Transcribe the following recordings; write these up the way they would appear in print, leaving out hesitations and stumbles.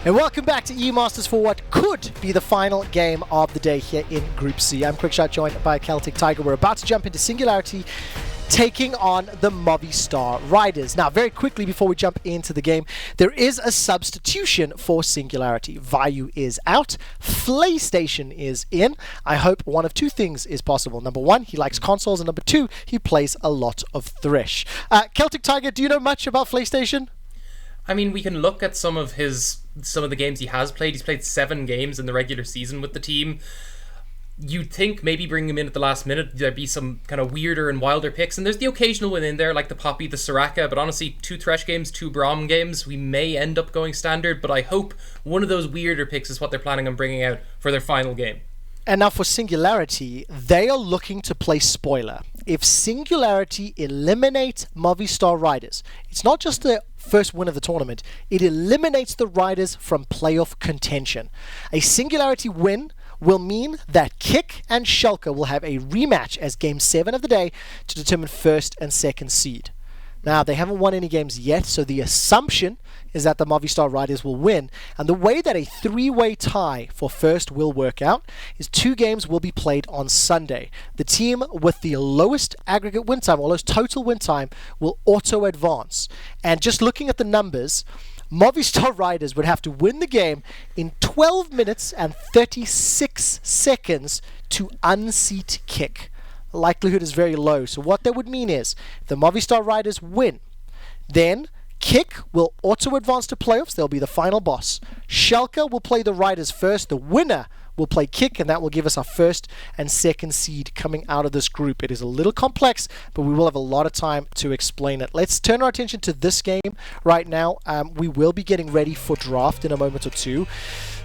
And welcome back to E-Masters for what could be the final game of the day here in Group C. I'm Quickshot, joined by Celtic Tiger. We're about to jump into Singularity, taking on the Movistar Riders. Now, very quickly before we jump into the game, there is a substitution for Singularity. Vayu is out, Flayystation is in. I hope one of two things is possible. Number one, he likes consoles, and number two, he plays a lot of Thresh. Celtic Tiger, do you know much about Flayystation? I mean, we can look at some of the games he has played. He's played 7 games in the regular season with the team. You'd think maybe bringing him in at the last minute, there'd be some kind of weirder and wilder picks. And there's the occasional one in there, like the Poppy, the Soraka. But honestly, 2 Thresh games, 2 Braum games. We may end up going standard, but I hope one of those weirder picks is what they're planning on bringing out for their final game. And now for Singularity, they are looking to play spoiler. If Singularity eliminate Movistar Riders, it's not just the first win of the tournament, it eliminates the Riders from playoff contention. A Singularity win will mean that Kick and Schalke will have a rematch as Game 7 of the day to determine first and second seed. Now, they haven't won any games yet, so the assumption is that the Movistar Riders will win. And the way that a 3-way tie for first will work out is 2 games will be played on Sunday. The team with the lowest aggregate win time, or lowest total win time, will auto-advance. And just looking at the numbers, Movistar Riders would have to win the game in 12 minutes and 36 seconds to unseat Kick. The likelihood is very low. So what that would mean is, if the Movistar Riders win, then Kick will auto-advance to playoffs. They'll be the final boss. Schalke will play the Riders first. The winner will play Kick, and that will give us our first and second seed coming out of this group. It is a little complex, but we will have a lot of time to explain it. Let's turn our attention to this game right now. We will be getting ready for draft in a moment or two.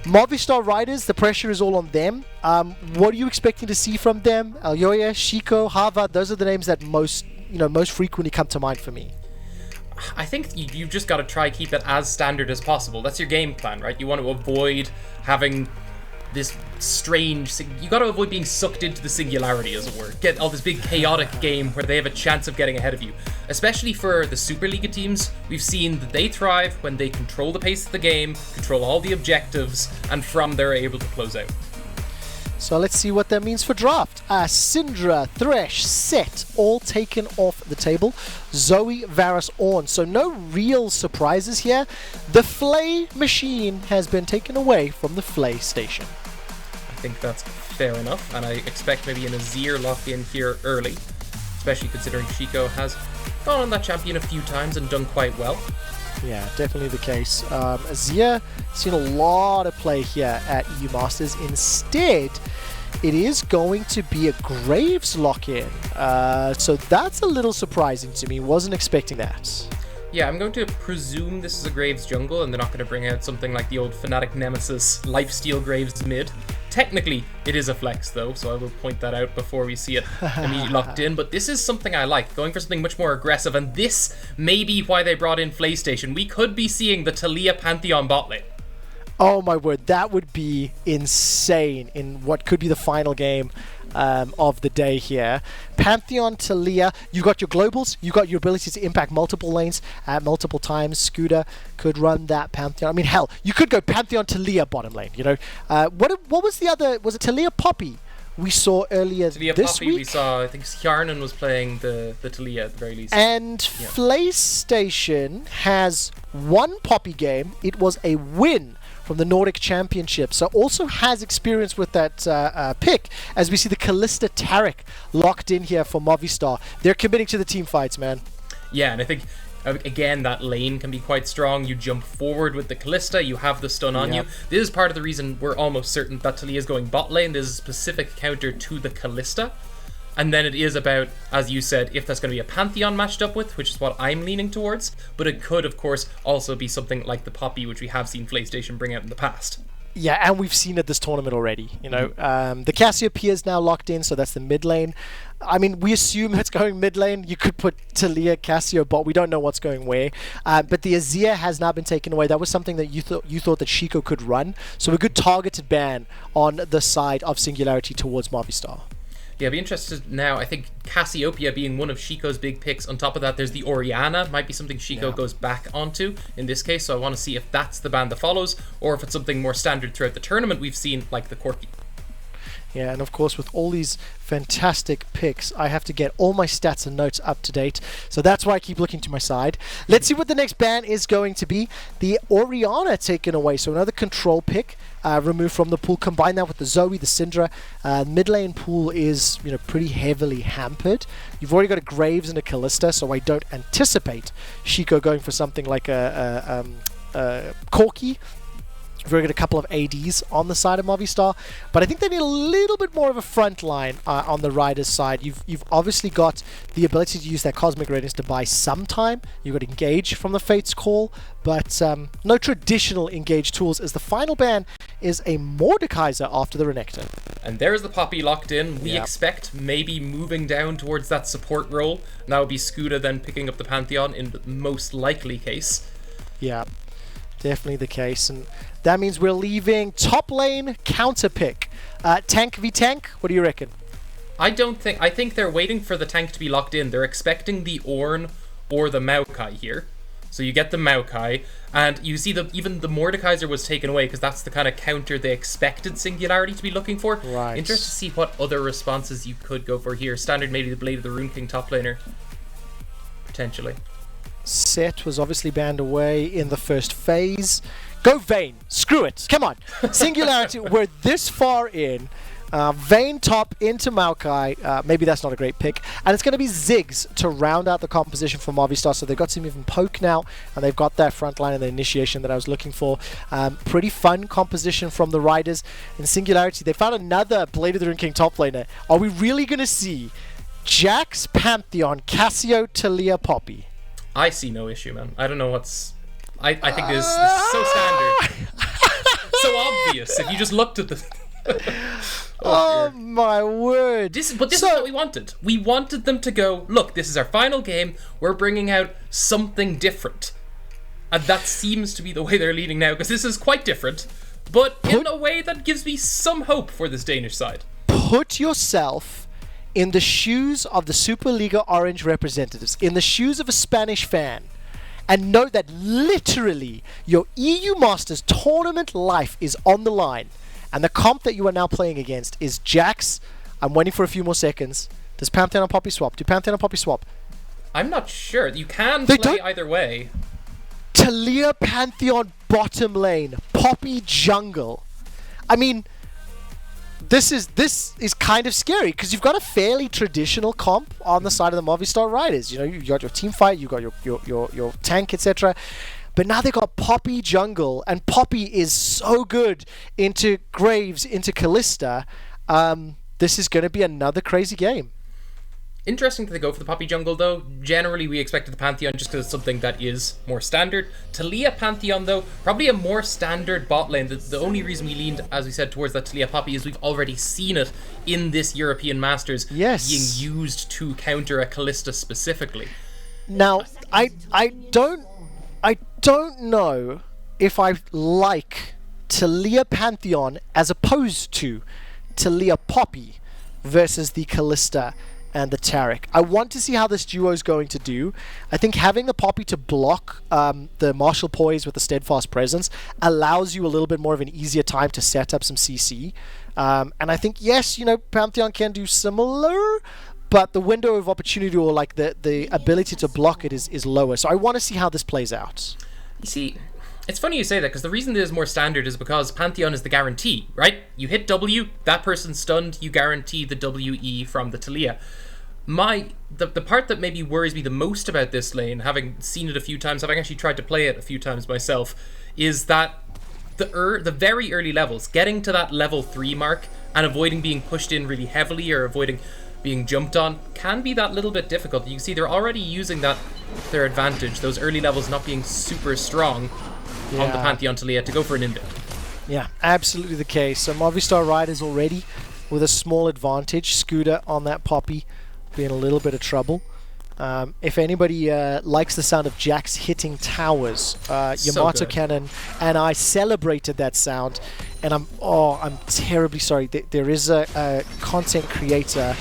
Movistar Riders, the pressure is all on them. What are you expecting to see from them? Eloya, Xico, JaVaaa, those are the names that most frequently come to mind for me. I think you've just got to try keep it as standard as possible. That's your game plan, right? You want to avoid having this strange... You got to avoid being sucked into the Singularity, as it were. Get all this big chaotic game where they have a chance of getting ahead of you. Especially for the Superliga teams, we've seen that they thrive when they control the pace of the game, control all the objectives, and from there are able to close out. So let's see what that means for draft. Syndra, Thresh, Set, all taken off the table. Zoe, Varus, Ornn. So no real surprises here. The Flay machine has been taken away from the Flayystation. I think that's fair enough, and I expect maybe an Azir locked in here early, especially considering Xico has gone on that champion a few times and done quite well. Yeah, definitely the case. Azir seen a lot of play here at EU Masters. Instead, it is going to be a Graves lock-in. So that's a little surprising to me. Wasn't expecting that. Yeah, I'm going to presume this is a Graves jungle, and they're not going to bring out something like the old Fnatic Nemesis lifesteal Graves mid. Technically, it is a flex, though, so I will point that out before we see it immediately locked in. But this is something I like, going for something much more aggressive, and this may be why they brought in Flayystation. We could be seeing the Taliyah Pantheon bot lane. Oh my word, that would be insane in what could be the final game of the day here. Pantheon, Taliyah, you got your globals, you got your ability to impact multiple lanes at multiple times. Skrude could run that Pantheon. I mean, hell, you could go Pantheon, Taliyah bottom lane, you know. What was the other, was it Taliyah Poppy we saw earlier Taliyah this Poppy, week? we saw, I think Hjarnan was playing the Taliyah at the very least. And yeah. Flayystation has one Poppy game. It was a win from the Nordic Championship, so also has experience with that pick, as we see the Kalista Taric locked in here for Movistar. They're committing to the team fights, man. Yeah, and I think, again, that lane can be quite strong. You jump forward with the Kalista, you have the stun on you. This is part of the reason we're almost certain that Taliyah is going bot lane. There's a specific counter to the Kalista. And then it is about, as you said, if that's going to be a Pantheon matched up with, which is what I'm leaning towards. But it could, of course, also be something like the Poppy, which we have seen Flayystation bring out in the past. Yeah, and we've seen it this tournament already. You know, the Cassiopeia is now locked in, so that's the mid lane. I mean, we assume it's going mid lane. You could put Taliyah, Cassio, bot. We don't know what's going where. But the Azir has now been taken away. That was something that you thought that Xico could run. So a good targeted ban on the side of Singularity towards Movistar. Yeah, I'd be interested now. I think Cassiopeia being one of Xico's big picks. On top of that, there's the Orianna. Might be something Xico goes back onto in this case. So I want to see if that's the ban that follows, or if it's something more standard throughout the tournament we've seen, like the Corki. Yeah, and of course, with all these fantastic picks, I have to get all my stats and notes up to date. So that's why I keep looking to my side. Let's see what the next ban is going to be. The Orianna taken away. So another control pick removed from the pool. Combine that with the Zoe, the Syndra. Mid lane pool is, pretty heavily hampered. You've already got a Graves and a Kalista, so I don't anticipate Xico going for something like a Corki. We've already got a couple of ADs on the side of Movistar, but I think they need a little bit more of a front line on the Riders side. You've obviously got the ability to use that Cosmic Readiness to buy some time. You've got Engage from the Fate's Call, but no traditional Engage tools, as the final ban is a Mordekaiser after the Renekton. And there's the Poppy locked in. We expect maybe moving down towards that support role. And that would be Skrude then picking up the Pantheon in the most likely case. Yeah, definitely the case. And that means we're leaving top lane counter pick. Tank v tank, what do you reckon? I think they're waiting for the tank to be locked in. They're expecting the Ornn or the Maokai here. So you get the Maokai, and you see even the Mordekaiser was taken away because that's the kind of counter they expected Singularity to be looking for. Right. Interested to see what other responses you could go for here. Standard, maybe the Blade of the Rune King top laner. Potentially. Set was obviously banned away in the first phase. Go Vayne. Screw it. Come on. Singularity, we're this far in. Vayne top into Maokai. Maybe that's not a great pick. And it's going to be Ziggs to round out the composition for Movistar. So they've got some even poke now, and they've got that front line and the initiation that I was looking for. Pretty fun composition from the Riders. In Singularity, they found another Blade of the Rune King top laner. Are we really going to see Jax, Pantheon, Cassio, Taliyah, Poppy? I see no issue, man. I don't know what's... I think this is so standard. So obvious if you just looked at the... Oh my word. This is what we wanted. We wanted them to go, look, this is our final game. We're bringing out something different. And that seems to be the way they're leading now, because this is quite different, but in a way that gives me some hope for this Danish side. Put yourself in the shoes of the Superliga Orange representatives, in the shoes of a Spanish fan, and know that literally your EU Masters tournament life is on the line. And the comp that you are now playing against is Jax. I'm waiting for a few more seconds. Does Pantheon and Poppy swap? Do Pantheon and Poppy swap? I'm not sure. You can play either way. Taliyah Pantheon bottom lane. Poppy jungle. I mean, this is kind of scary because you've got a fairly traditional comp on the side of the Movistar Riders. You know, you got your team fight, you got your tank, etc. But now they've got Poppy jungle, and Poppy is so good into Graves, into Kalista. This is going to be another crazy game. Interesting that they go for the Poppy jungle, though. Generally, we expected the Pantheon just because it's something that is more standard. Taliyah Pantheon, though, probably a more standard bot lane. The only reason we leaned, as we said, towards that Taliyah Poppy is we've already seen it in this European Masters being used to counter a Kalista specifically. Now, I don't know if I like Taliyah Pantheon as opposed to Taliyah Poppy versus the Kalista and the Taric. I want to see how this duo is going to do. I think having the Poppy to block the Martial Poise with the Steadfast Presence allows you a little bit more of an easier time to set up some CC. And I think, yes, Pantheon can do similar, but the window of opportunity, or like the ability to block it, is lower. So I want to see how this plays out. You see, it's funny you say that, because the reason it is more standard is because Pantheon is the guarantee, right? You hit W, that person's stunned, you guarantee the WE from the Taliyah. The part that maybe worries me the most about this lane, having seen it a few times, having actually tried to play it a few times myself, is that the very early levels, getting to that level 3 mark and avoiding being pushed in really heavily or avoiding being jumped on can be that little bit difficult. You can see they're already using that to their advantage, those early levels not being super strong on the Pantheon Taliyah to go for an invade. Yeah, absolutely the case. So Movistar Riders already with a small advantage. Scooter on that Poppy being a little bit of trouble. If anybody likes the sound of Jax hitting towers, Yamato Cannon and I celebrated that sound, and I'm terribly sorry. There is a content creator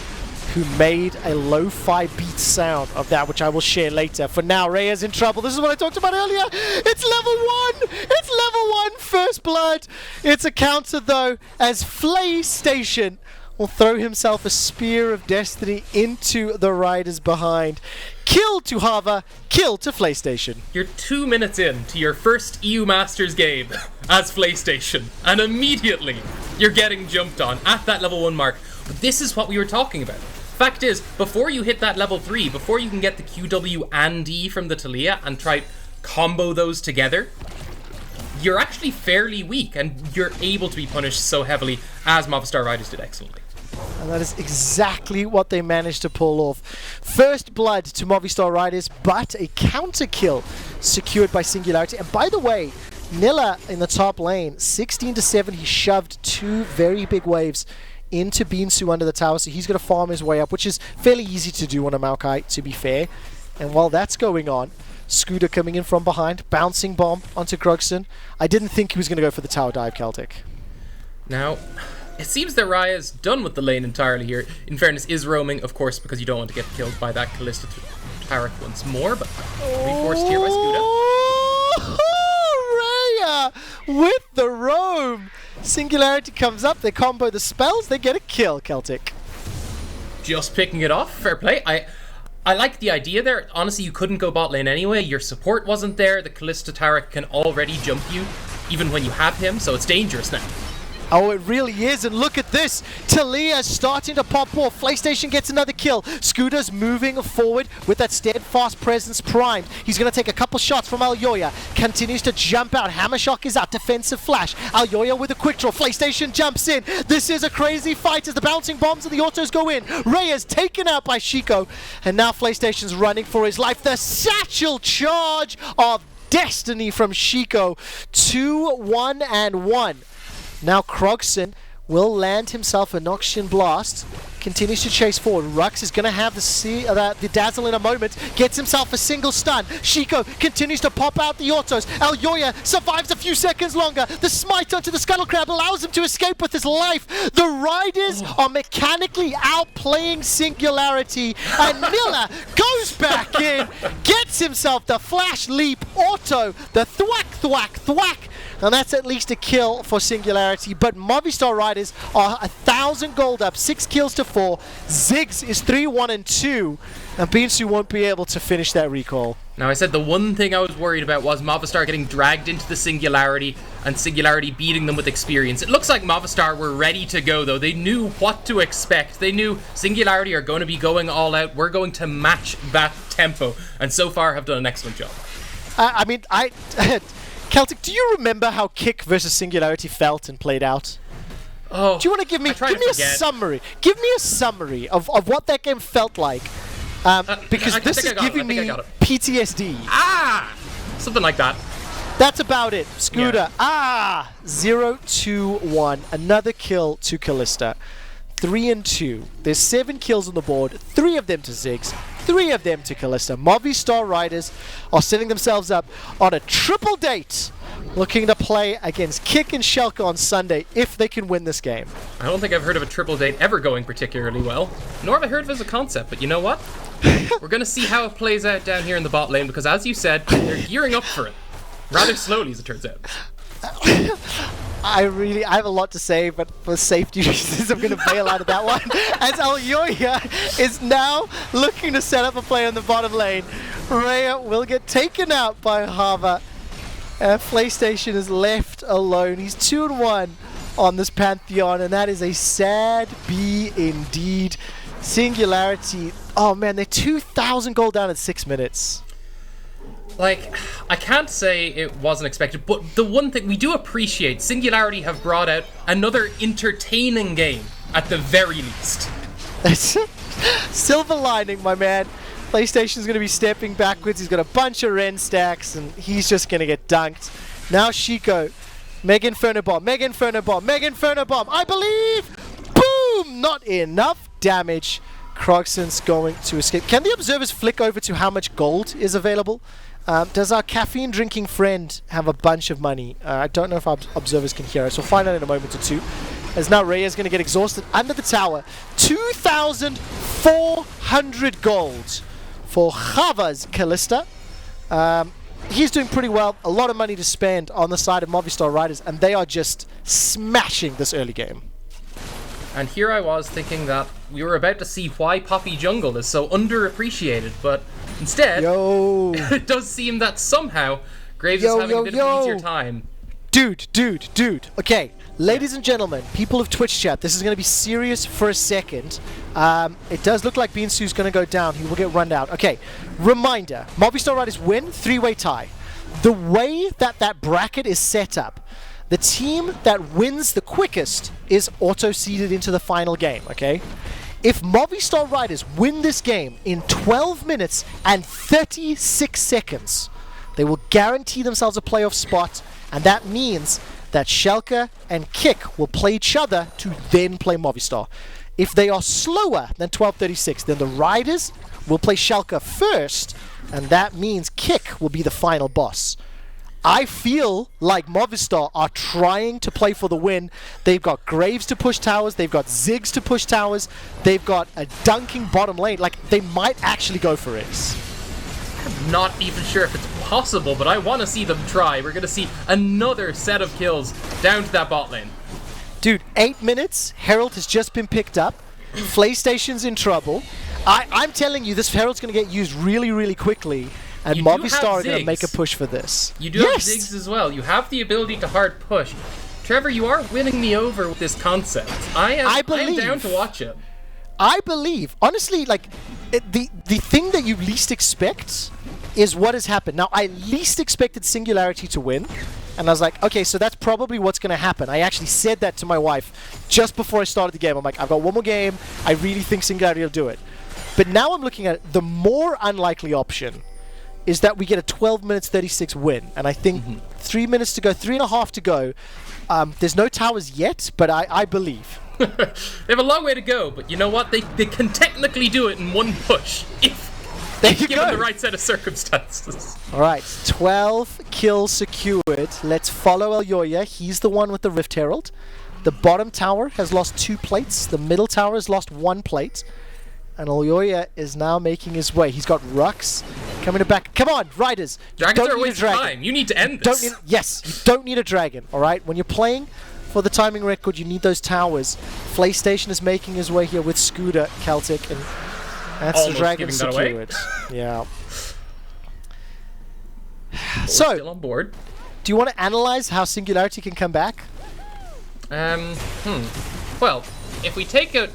who made a lo-fi beat sound of that, which I will share later. For now, Reje's in trouble. This is what I talked about earlier. It's level 1! It's level 1 first blood! It's a counter though, as Flayystation will throw himself a spear of destiny into the riders behind. Kill to JaVaaa, kill to Flayystation. You're 2 minutes in to your first EU Masters game as Flayystation, and immediately you're getting jumped on at that level 1 mark. But this is what we were talking about. Fact is, before you hit that level 3, before you can get the QW and E from the Taliyah and try combo those together, you're actually fairly weak, and you're able to be punished so heavily, as Movistar riders did excellently. And that is exactly what they managed to pull off. First blood to Movistar riders, but a counter kill secured by Singularity. And by the way, Nille in the top lane, 16 to 7, he shoved 2 very big waves into beansu under the tower, so he's going to farm his way up, which is fairly easy to do on a Maokai, to be fair. And while that's going on, Skrude coming in from behind, bouncing bomb onto Kroghsen. I didn't think he was going to go for the tower dive, Celtic. Now, it seems that Raya's done with the lane entirely here. In fairness, is roaming, of course, because you don't want to get killed by that Kalista Taric once more, but reinforced here by Skrude. Reje with the roam! Singularity comes up, they combo the spells, they get a kill, Celtic. Just picking it off, fair play. I like the idea there. Honestly, you couldn't go bot lane anyway. Your support wasn't there. The Kalista Taric can already jump you, even when you have him, so it's dangerous now. Oh, it really is, and look at this. Taliyah starting to pop off. Flayystation gets another kill. Skrude's moving forward with that steadfast presence primed. He's going to take a couple shots from Eloya. Continues to jump out. Hammer Shock is out. Defensive flash. Eloya with a quick draw. Flayystation jumps in. This is a crazy fight as the bouncing bombs and the autos go in. Reje's taken out by Xico, and now Flaystation's running for his life. The satchel charge of destiny from Xico. 2-1-1. Now Kroghsen will land himself a Noxian Blast. Continues to chase forward. rhuckz is going to have the dazzle in a moment. Gets himself a single stun. Xico continues to pop out the autos. Eloya survives a few seconds longer. The smite onto the Scuttle Crab allows him to escape with his life. The riders are mechanically outplaying Singularity. And Nille goes back in. Gets himself the flash leap auto. The thwack, thwack, thwack. And that's at least a kill for Singularity. But Movistar riders are 1,000 gold up, 6 kills to 4. Ziggs is 3-1-2, and beansu won't be able to finish that recall. Now, I said the one thing I was worried about was Movistar getting dragged into the Singularity and Singularity beating them with experience. It looks like Movistar were ready to go, though. They knew what to expect. They knew Singularity are going to be going all out. We're going to match that tempo, and so far have done an excellent job. Celtic, do you remember how Kick versus Singularity felt and played out? Oh, do you want to give me a summary? Give me a summary of what that game felt like. Because this is giving me PTSD. Something like that. That's about it. Skrude. 0-2-1. Another kill to Kalista. 3-2. There's 7 kills on the board. 3 of them to Ziggs. 3 of them to Kalista. Movistar riders are setting themselves up on a triple date, looking to play against Kick and Schalke on Sunday if they can win this game. I don't think I've heard of a triple date ever going particularly well, nor have I heard of it as a concept, but you know what? We're going to see how it plays out down here in the bot lane, because as you said, they're gearing up for it. Rather slowly, as it turns out. I have a lot to say, but for safety reasons, I'm going to bail out of that one. As Eloya is now looking to set up a play on the bottom lane. Reje will get taken out by JaVaaa. Flayystation is left alone. He's 2-1 on this Pantheon, and that is a sad B indeed. Singularity, oh man, they're 2,000 gold down in 6 minutes. Like, I can't say it wasn't expected, but the one thing we do appreciate, Singularity have brought out another entertaining game, at the very least. Silver lining, my man. Flaystation's going to be stepping backwards. He's got a bunch of Ren stacks, and he's just going to get dunked. Now Xico. Mega Inferno Bomb, Mega Inferno Bomb, Mega Inferno Bomb. I believe! Boom! Not enough damage. Kroghsen's going to escape. Can the observers flick over to how much gold is available? Does our caffeine drinking friend have a bunch of money? I don't know if our observers can hear us. We'll find out in a moment or two. as now Reje is going to get exhausted under the tower. 2,400 gold for JaVaa's Kalista. He's doing pretty well. A lot of money to spend on the side of Movistar Riders, and they are just smashing this early game. And here I was thinking that we were about to see why Poppy Jungle is so underappreciated, but instead, it does seem that somehow Graves is having a bit of an easier time. Dude. Okay, ladies and gentlemen, people of Twitch chat, this is going to be serious for a second. It does look like beansu's going to go down. He will get run down. Okay, reminder, Movistar Riders win, 3-way tie. The way that bracket is set up, the team that wins the quickest is auto-seeded into the final game, okay? If Movistar Riders win this game in 12 minutes and 36 seconds, they will guarantee themselves a playoff spot, and that means that Schalke and Kick will play each other to then play Movistar. If they are slower than 12:36, then the Riders will play Schalke first, and that means Kick will be the final boss. I feel like Movistar are trying to play for the win. They've got Graves to push towers. They've got Ziggs to push towers. They've got a dunking bottom lane. Like, they might actually go for it. I'm not even sure if it's possible, but I want to see them try. We're going to see another set of kills down to that bot lane. Dude, 8 minutes. Herald has just been picked up. Flaystation's in trouble. I'm telling you, this Herald's going to get used really, really quickly. And Movistar are going to make a push for this. You do have Ziggs as well. You have the ability to hard push. Trevor, you are winning me over with this concept. I am down to watch it. I believe. Honestly, like, the thing that you least expect is what has happened. Now, I least expected Singularity to win. And I was like, okay, so that's probably what's going to happen. I actually said that to my wife just before I started the game. I'm like, I've got one more game. I really think Singularity will do it. But now I'm looking at the more unlikely option is that we get a 12 minutes 36 win. And I think 3 minutes to go, 3.5 to go. There's no towers yet, but I believe. They have a long way to go, but you know what? They can technically do it in one push if given the right set of circumstances. All right, 12 kills secured. Let's follow Eloya. He's the one with the Rift Herald. The bottom tower has lost 2 plates. The middle tower has lost 1 plate. And Eloya is now making his way. He's got rhuckz coming back. Come on, Riders. Dragons are a waste of time. You need to end this. You don't need a dragon, all right? When you're playing for the timing record, you need those towers. Flayystation is making his way here with Skrude, Celtic, and that's almost the dragon secured. Yeah. So, still on board. Do you want to analyze how Singularity can come back? Well, if we take it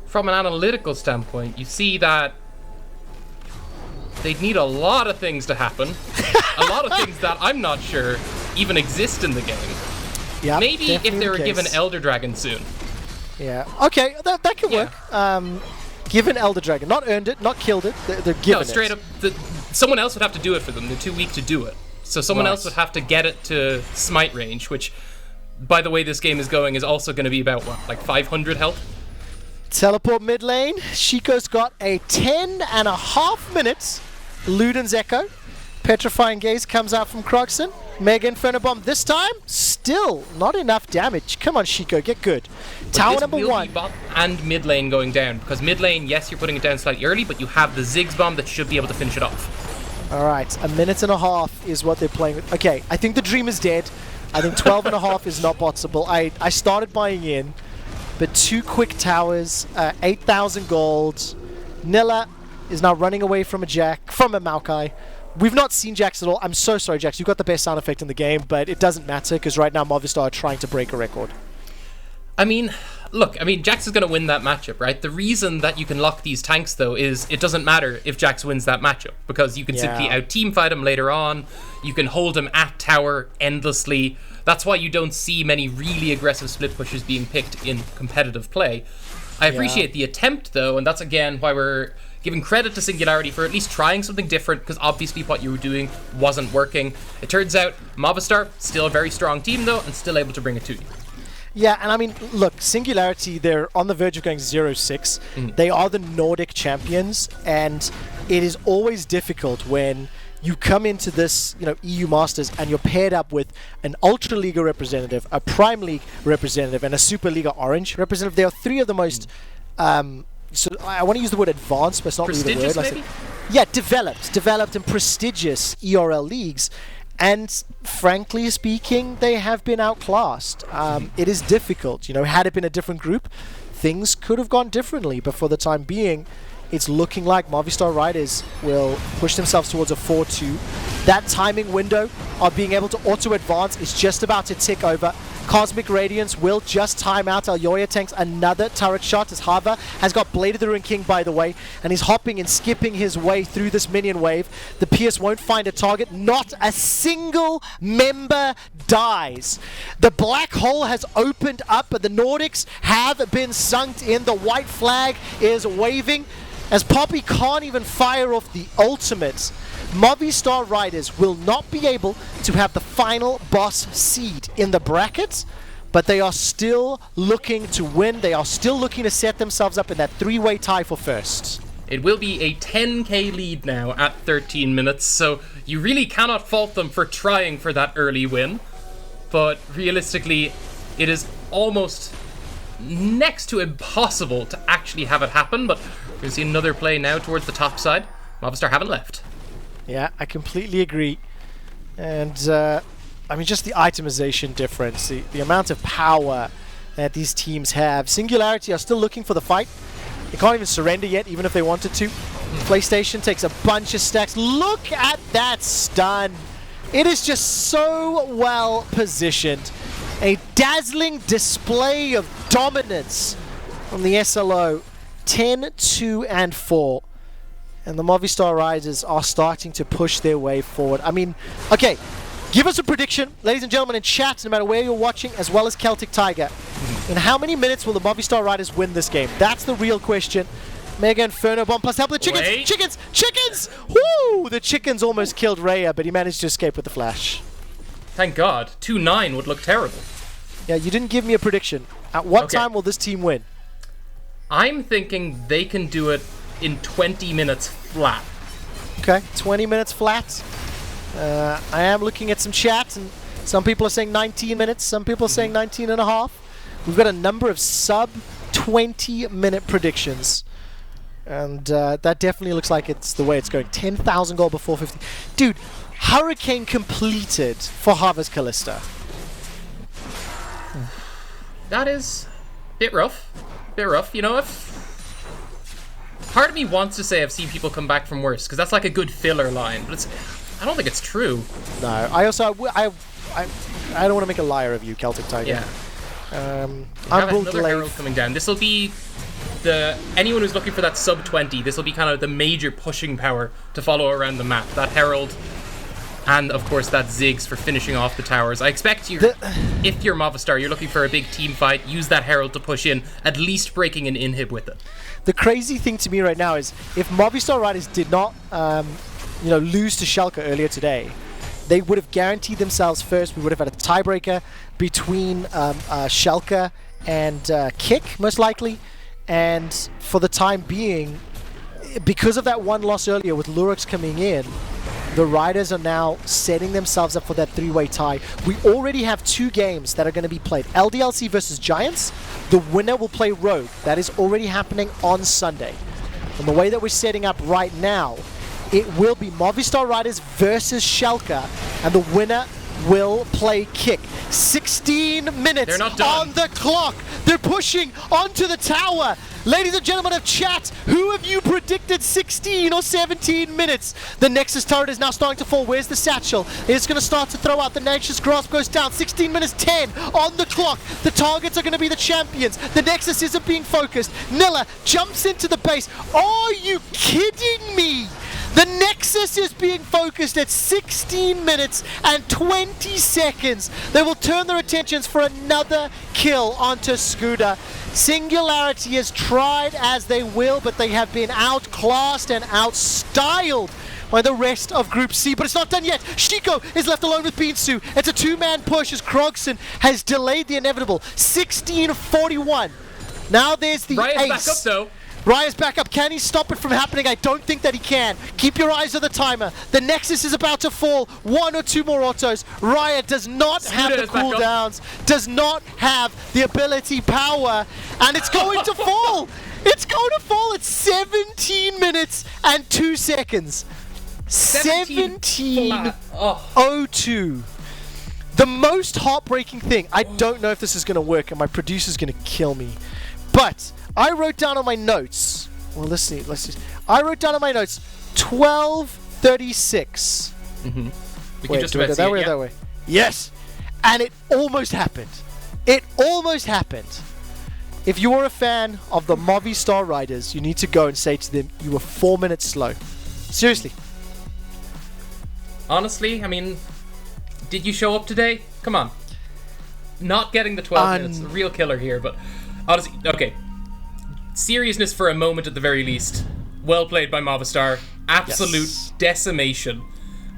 from an analytical standpoint, you see that they'd need a lot of things to happen. A lot of things that I'm not sure even exist in the game. Yeah. Maybe if they were given Elder Dragon soon. Yeah. Okay, that could work. Given Elder Dragon, not earned it, not killed it. They're given it. No, straight up. Someone else would have to do it for them. They're too weak to do it. So someone else would have to get it to smite range, which, by the way this game is going, is also going to be about what, like 500 health. Teleport mid lane. Xico's got a 10.5 minutes. Luden's Echo. Petrifying Gaze comes out from Kroghsen. Mega Inferno Bomb this time. Still not enough damage. Come on, Xico, get good. But Tower number 1. Bot and mid lane going down. Because mid lane, yes, you're putting it down slightly early, but you have the Ziggs bomb that should be able to finish it off. Alright, 1.5 minutes is what they're playing with. Okay, I think the dream is dead. I think 12.5 is not possible. I started buying in. But 2 quick towers, 8,000 gold. Nille is now running away from a Maokai. We've not seen Jax at all. I'm so sorry, Jax. You've got the best sound effect in the game, but it doesn't matter because right now Movistar are trying to break a record. I mean, look, Jax is going to win that matchup, right? The reason that you can lock these tanks, though, is it doesn't matter if Jax wins that matchup because you can simply out-teamfight him later on. You can hold him at tower endlessly. That's why you don't see many really aggressive split pushes being picked in competitive play. I appreciate the attempt, though, and that's, again, why we're giving credit to Singularity for at least trying something different, because obviously what you were doing wasn't working. It turns out Movistar, still a very strong team, though, and still able to bring it to you. Yeah, and I mean, look, Singularity, they're on the verge of going 0-6. They are the Nordic champions, and it is always difficult when you come into this, EU Masters and you're paired up with an Ultra Liga representative, a Prime League representative, and a Super Liga Orange representative. They are three of the most, so I want to use the word advanced, but it's not really the word. Maybe? Yeah, developed and prestigious ERL leagues. And frankly speaking, they have been outclassed. It is difficult. Had it been a different group, things could have gone differently. But for the time being, it's looking like Movistar Riders will push themselves towards a 4-2. That timing window of being able to auto-advance is just about to tick over. Cosmic Radiance will just time out. Eloya tanks another turret shot as JaVaaa has got Blade of the Ruin King, by the way, and he's hopping and skipping his way through this minion wave. The Pierce won't find a target. Not a single member dies. The black hole has opened up, but the Nordics have been sunk in. The white flag is waving as Poppy can't even fire off the ultimate. Movistar Riders will not be able to have the final boss seed in the bracket, but they are still looking to win. They are still looking to set themselves up in that three-way tie for first. It will be a 10k lead now at 13 minutes, so you really cannot fault them for trying for that early win. But realistically, it is almost next to impossible to actually have it happen. But we're going to see another play now towards the top side. Movistar haven't left. Yeah, I completely agree. And, just the itemization difference, the amount of power that these teams have. Singularity are still looking for the fight. They can't even surrender yet, even if they wanted to. Flayystation takes a bunch of stacks. Look at that stun. It is just so well positioned. A dazzling display of dominance from the SLO. 10, 2, and 4. And the Movistar Riders are starting to push their way forward. Okay, give us a prediction, ladies and gentlemen in chat, no matter where you're watching, as well as Celtic Tiger. In how many minutes will the Movistar Riders win this game? That's the real question. Mega Inferno Bomb plus help the chickens! Wait. Chickens! Woo! The chickens almost killed Reja, but he managed to escape with the flash. Thank God. 2-9 would look terrible. Yeah, you didn't give me a prediction. At what time will this team win? I'm thinking they can do it in 20 minutes flat. Okay, 20 minutes flat. I am looking at some chat, and some people are saying 19 minutes, some people are saying 19 and a half. We've got a number of sub 20-minute predictions. And that definitely looks like it's the way it's going. 10,000 gold before 50. Dude, Hurricane completed for JaVaa's Kalista. That is a bit rough. If part of me wants to say I've seen people come back from worse, because that's like a good filler line, but I don't think it's true. No, I don't want to make a liar of you, Celtic Tiger. Yeah. I'm another herald coming down. This will be anyone who's looking for that sub 20. This will be kind of the major pushing power to follow around the map. That herald, and of course that Ziggs for finishing off the towers. I expect if you're Movistar, you're looking for a big team fight. Use that herald to push in, at least breaking an inhib with it. The crazy thing to me right now is if Movistar Riders did not, lose to Schalke earlier today, they would have guaranteed themselves first. We would have had a tiebreaker between Schalke and Kick, most likely. And for the time being, because of that one loss earlier with rhuckz coming in, the Riders are now setting themselves up for that three-way tie. We already have 2 games that are going to be played. LDLC versus Giants. The winner will play Rogue. That is already happening on Sunday. And the way that we're setting up right now, it will be Movistar Riders versus Schalke, and the winner will play Kick. 16 minutes on the clock. They're pushing onto the tower. Ladies and gentlemen of chat, who have you predicted 16 or 17 minutes? The Nexus turret is now starting to fall. Where's the satchel? It's going to start to throw out. The Nexus grasp goes down. 16 minutes 10 on the clock. The targets are going to be the champions. The Nexus isn't being focused. Nille jumps into the base. Are you kidding me? The Nexus is being focused at 16 minutes and 20 seconds. They will turn their attentions for another kill onto Skrude. Singularity has tried as they will, but they have been outclassed and outstyled by the rest of Group C. But it's not done yet. Xico is left alone with beansu. It's a 2-man push as Kroghsen has delayed the inevitable. 16:41. Now there's the Ryan's ace. back up though. Raya's back up. Can he stop it from happening? I don't think that he can. Keep your eyes on the timer. The Nexus is about to fall. 1 or 2 more autos. Raya does not have the cooldowns, does not have the ability power, and it's going to fall. It's going to fall at 17 minutes and 2 seconds. 17:02. The most heartbreaking thing. I don't know if this is going to work, and my producer's going to kill me. But I wrote down on my notes. Well, let's see. I wrote down on my notes 12:36. Mm-hmm. Wait, just do I go that way or that way? Yes. And it almost happened. It almost happened. If you are a fan of the Movistar riders, you need to go and say to them, you were 4 minutes slow. Seriously. Honestly, I mean, did you show up today? Come on. Not getting the 12 minutes, a real killer here, but honestly, okay. Seriousness for a moment at the very least. Well played by Movistar. Absolute decimation.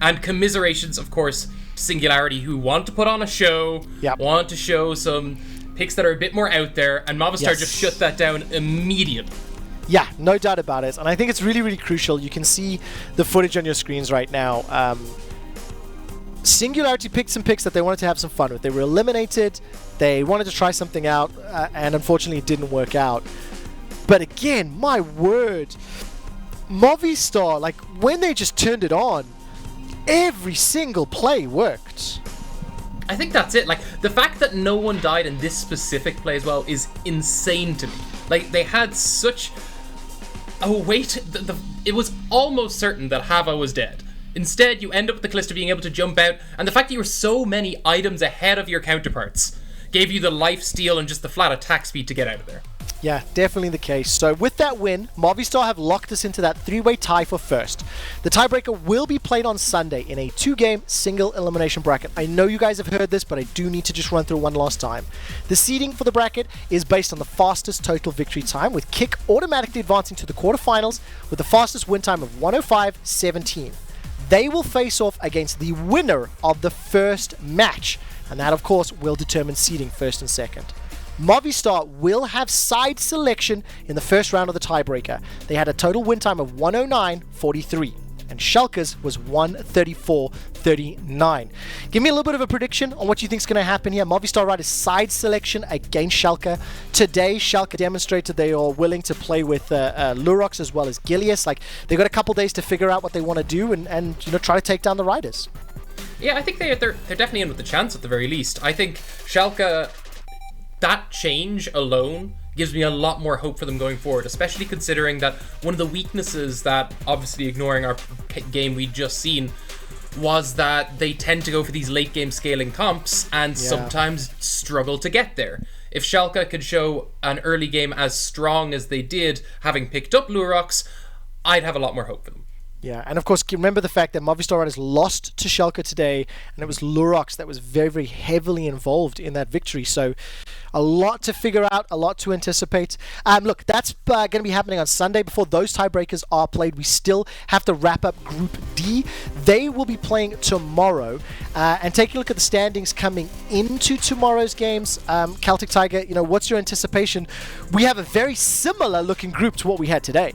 And commiserations, of course, to Singularity, who want to put on a show, want to show some picks that are a bit more out there, and Movistar just shut that down immediately. Yeah, no doubt about it. And I think it's really, really crucial. You can see the footage on your screens right now. Singularity picked some picks that they wanted to have some fun with. They were eliminated. They wanted to try something out, and unfortunately it didn't work out. But again, my word, Movistar, like when they just turned it on, every single play worked. I think that's it. Like, the fact that no one died in this specific play as well is insane to me. Like, they had such a weight. It was almost certain that JaVaaa was dead. Instead, you end up with the Kalista being able to jump out, and the fact that you were so many items ahead of your counterparts gave you the life steal and just the flat attack speed to get out of there. Yeah, definitely the case. So with that win, Movistar have locked us into that 3-way tie for first. The tiebreaker will be played on Sunday in a 2-game single elimination bracket. I know you guys have heard this, but I do need to just run through one last time. The seeding for the bracket is based on the fastest total victory time, with Kick automatically advancing to the quarterfinals with the fastest win time of 105.17. They will face off against the winner of the first match, and that of course will determine seeding first and second. Movistar will have side selection in the first round of the tiebreaker. They had a total win time of 109.43, and Schalke's was 134.39. Give me a little bit of a prediction on what you think is going to happen here. Movistar riders side selection against Schalke. Today, Schalke demonstrated they are willing to play with rhuckz as well as Gilius. Like, they've got a couple days to figure out what they want to do and try to take down the riders. Yeah, I think they're definitely in with the chance at the very least. I think Schalke, that change alone gives me a lot more hope for them going forward, especially considering that one of the weaknesses that, obviously ignoring our game we'd just seen, was that they tend to go for these late game scaling comps and sometimes struggle to get there. If Schalke could show an early game as strong as they did, having picked up rhuckz, I'd have a lot more hope for them. Yeah, and of course, remember the fact that Movistar riders lost to Schalke today, and it was rhuckz that was very, very heavily involved in that victory. So a lot to figure out, a lot to anticipate. Look, that's going to be happening on Sunday. Before those tiebreakers are played, we still have to wrap up Group D. They will be playing tomorrow. And taking a look at the standings coming into tomorrow's games, Celtic Tiger, what's your anticipation? We have a very similar looking group to what we had today.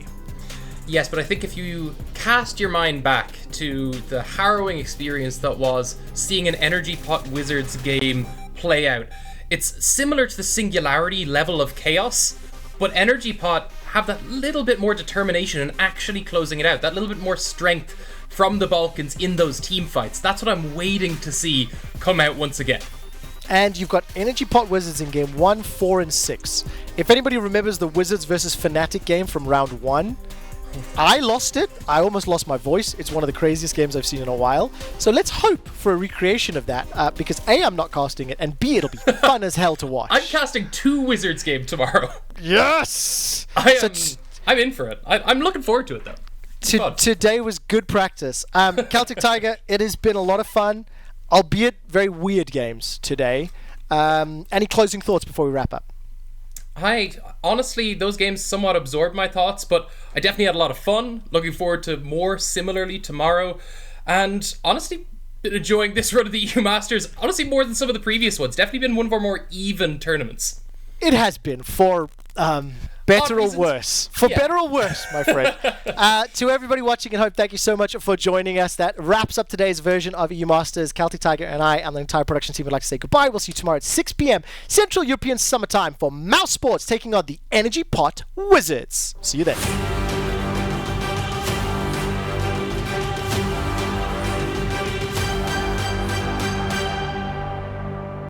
Yes, but I think if you cast your mind back to the harrowing experience that was seeing an Energy Pot Wizards game play out, it's similar to the Singularity level of chaos, but Energy Pot have that little bit more determination in actually closing it out, that little bit more strength from the Balkans in those team fights. That's what I'm waiting to see come out once again. And you've got Energy Pot Wizards in game 1, 4, and 6. If anybody remembers the Wizards versus Fnatic game from round 1, I lost it. I almost lost my voice. It's one of the craziest games I've seen in a while. So let's hope for a recreation of that, because A, I'm not casting it, and B, it'll be fun as hell to watch. I'm casting 2 Wizards game tomorrow. Yes! I'm in for it. I'm looking forward to it, though. Today was good practice. Celtic Tiger, it has been a lot of fun, albeit very weird games today. Any closing thoughts before we wrap up? Honestly, those games somewhat absorbed my thoughts, but I definitely had a lot of fun. Looking forward to more similarly tomorrow. And honestly, been enjoying this run of the EU Masters, honestly more than some of the previous ones. Definitely been one of our more even tournaments. It has been for better or reasons. worse. For better or worse, my friend. To everybody watching at home, thank you so much for joining us. That wraps up today's version of EU Masters. Celtic Tiger and I and the entire production team would like to say goodbye. We'll see you tomorrow at 6 p.m. Central European Summertime for Mouse Sports taking on the Energy Pot Wizards. See you then.